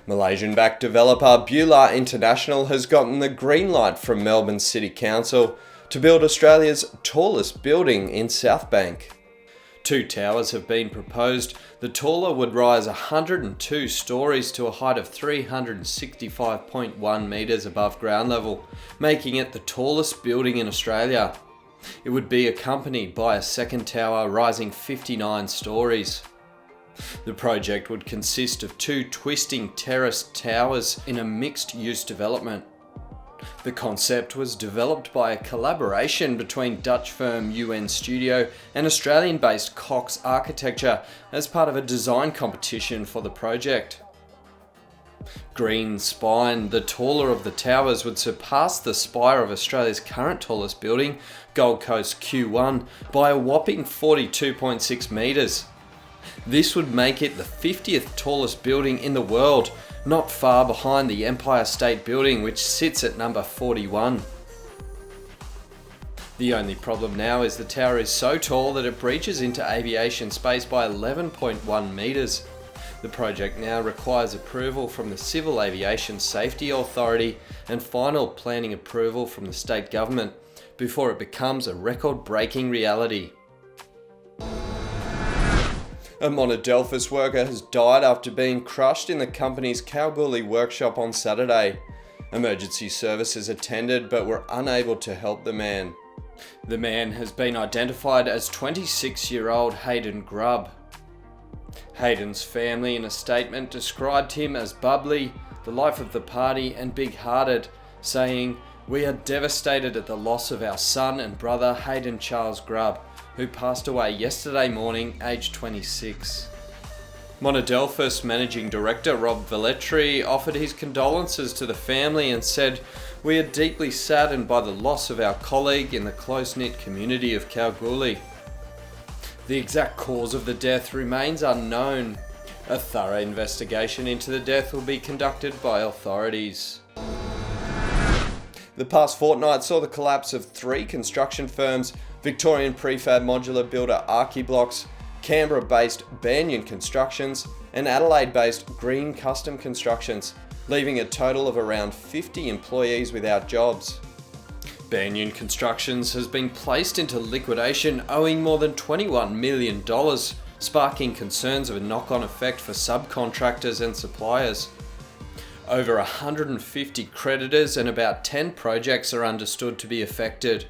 Malaysian-backed developer Beulah International has gotten the green light from Melbourne City Council to build Australia's tallest building in Southbank. 2 towers have been proposed. The taller would rise 102 stories to a height of 365.1 metres above ground level, making it the tallest building in Australia. It would be accompanied by a second tower rising 59 stories. The project would consist of 2 twisting terraced towers in a mixed-use development. The concept was developed by a collaboration between Dutch firm UN Studio and Australian-based Cox Architecture as part of a design competition for the project. Green Spine, the taller of the towers, would surpass the spire of Australia's current tallest building, Gold Coast Q1, by a whopping 42.6 metres. This would make it the 50th tallest building in the world, not far behind the Empire State Building, which sits at number 41. The only problem now is the tower is so tall that it breaches into aviation space by 11.1 metres. The project now requires approval from the Civil Aviation Safety Authority and final planning approval from the state government before it becomes a record-breaking reality. A Monadelphous worker has died after being crushed in the company's Kalgoorlie workshop on Saturday. Emergency services attended but were unable to help the man. The man has been identified as 26-year-old Hayden Grubb. Hayden's family in a statement described him as bubbly, the life of the party and big-hearted, saying, "We are devastated at the loss of our son and brother Hayden Charles Grubb, who passed away yesterday morning, aged 26. Monadelphous Managing Director Rob Velletri offered his condolences to the family and said, "We are deeply saddened by the loss of our colleague in the close-knit community of Kalgoorlie." The exact cause of the death remains unknown. A thorough investigation into the death will be conducted by authorities. The past fortnight saw the collapse of 3 construction firms: Victorian prefab modular builder Archiblocks, Canberra-based Banyan Constructions, and Adelaide-based Green Custom Constructions, leaving a total of around 50 employees without jobs. Banyan Constructions has been placed into liquidation, owing more than $21 million, sparking concerns of a knock-on effect for subcontractors and suppliers. Over 150 creditors and about 10 projects are understood to be affected.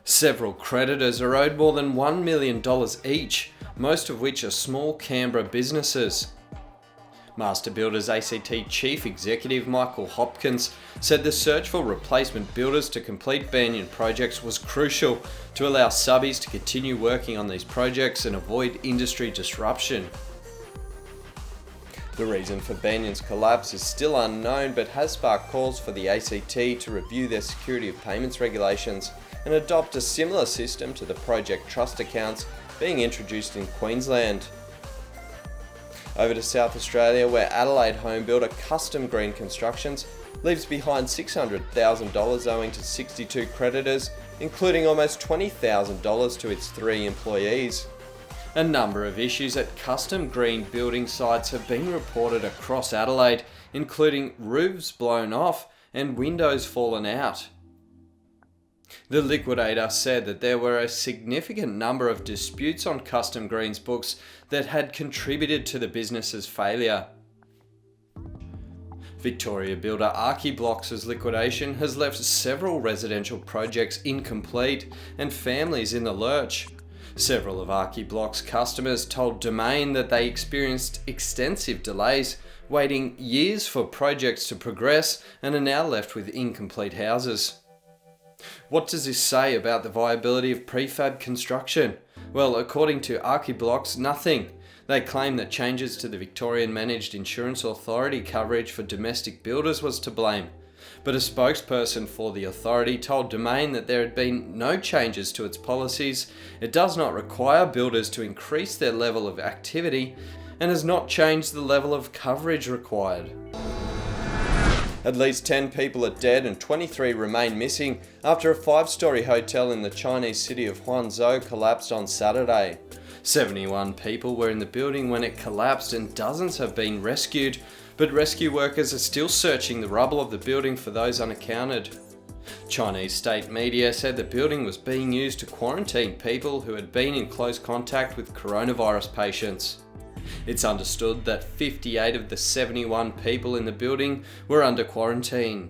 Several creditors are owed more than $1 million each, most of which are small Canberra businesses. Master Builders ACT Chief Executive Michael Hopkins said the search for replacement builders to complete Banyan projects was crucial to allow subbies to continue working on these projects and avoid industry disruption. The reason for Banyan's collapse is still unknown, but has sparked calls for the ACT to review their security of payments regulations and adopt a similar system to the project trust accounts being introduced in Queensland. Over to South Australia, where Adelaide home builder Custom Green Constructions leaves behind $600,000 owing to 62 creditors, including almost $20,000 to its 3 employees. A number of issues at Custom Green building sites have been reported across Adelaide, including roofs blown off and windows fallen out. The liquidator said that there were a significant number of disputes on Custom Green's books that had contributed to the business's failure. Victoria builder Archiblocks' liquidation has left several residential projects incomplete and families in the lurch. Several of Archiblocks' customers told Domain that they experienced extensive delays, waiting years for projects to progress, and are now left with incomplete houses. What does this say about the viability of prefab construction? Well, according to Archiblocks, nothing. They claim that changes to the Victorian Managed Insurance Authority coverage for domestic builders was to blame. But a spokesperson for the authority told Domain that there had been no changes to its policies, it does not require builders to increase their level of activity, and has not changed the level of coverage required. At least 10 people are dead and 23 remain missing after a 5-story hotel in the Chinese city of Huangzhou collapsed on Saturday. 71 people were in the building when it collapsed and dozens have been rescued, but rescue workers are still searching the rubble of the building for those unaccounted. Chinese state media said the building was being used to quarantine people who had been in close contact with coronavirus patients. It's understood that 58 of the 71 people in the building were under quarantine.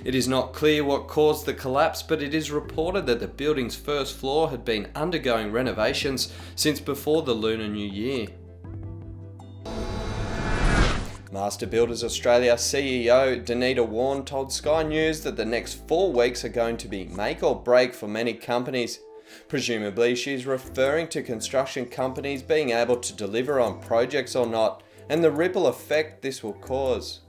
It is not clear what caused the collapse, but it is reported that the building's first floor had been undergoing renovations since before the Lunar New Year. Master Builders Australia CEO Danita Warren told Sky News that the next 4 weeks are going to be make or break for many companies. Presumably, she's referring to construction companies being able to deliver on projects or not, and the ripple effect this will cause.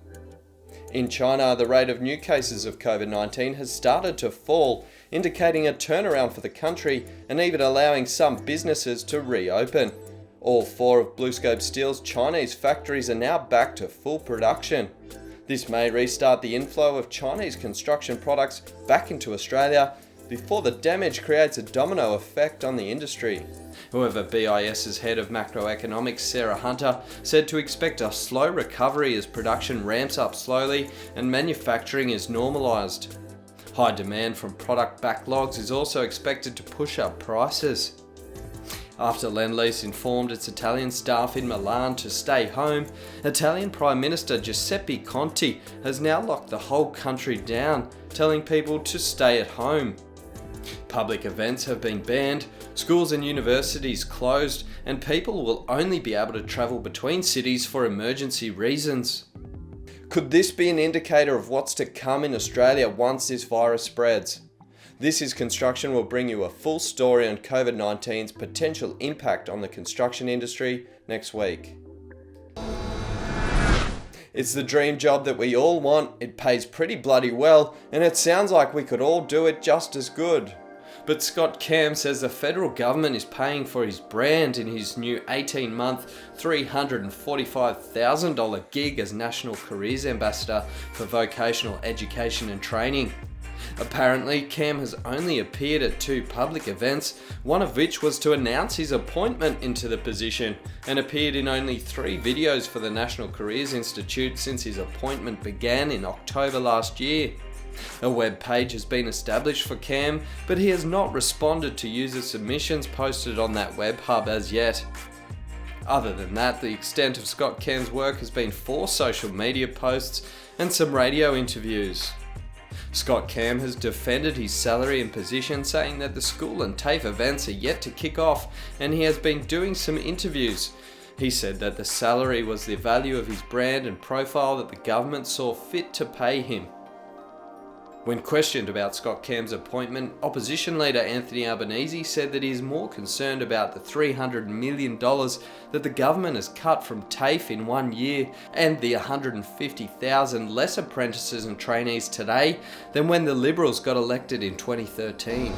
In China, the rate of new cases of COVID-19 has started to fall, indicating a turnaround for the country and even allowing some businesses to reopen. All 4 of BlueScope Steel's Chinese factories are now back to full production. This may restart the inflow of Chinese construction products back into Australia before the damage creates a domino effect on the industry. However, BIS's head of macroeconomics, Sarah Hunter, said to expect a slow recovery as production ramps up slowly and manufacturing is normalised. High demand from product backlogs is also expected to push up prices. After Lendlease informed its Italian staff in Milan to stay home, Italian Prime Minister Giuseppe Conte has now locked the whole country down, telling people to stay at home. Public events have been banned, schools and universities closed, and people will only be able to travel between cities for emergency reasons. Could this be an indicator of what's to come in Australia once this virus spreads? This is Construction will bring you a full story on COVID-19's potential impact on the construction industry next week. It's the dream job that we all want, it pays pretty bloody well, and it sounds like we could all do it just as good. But Scott Cam says the federal government is paying for his brand in his new 18-month, $345,000 gig as National Careers Ambassador for Vocational Education and Training. Apparently, Cam has only appeared at 2 public events, one of which was to announce his appointment into the position, and appeared in only 3 videos for the National Careers Institute since his appointment began in October last year. A web page has been established for Cam, but he has not responded to user submissions posted on that web hub as yet. Other than that, the extent of Scott Cam's work has been 4 social media posts and some radio interviews. Scott Cam has defended his salary and position, saying that the school and TAFE events are yet to kick off and he has been doing some interviews. He said that the salary was the value of his brand and profile that the government saw fit to pay him. When questioned about Scott Cam's appointment, opposition leader Anthony Albanese said that he is more concerned about the $300 million that the government has cut from TAFE in 1 year and the 150,000 less apprentices and trainees today than when the Liberals got elected in 2013.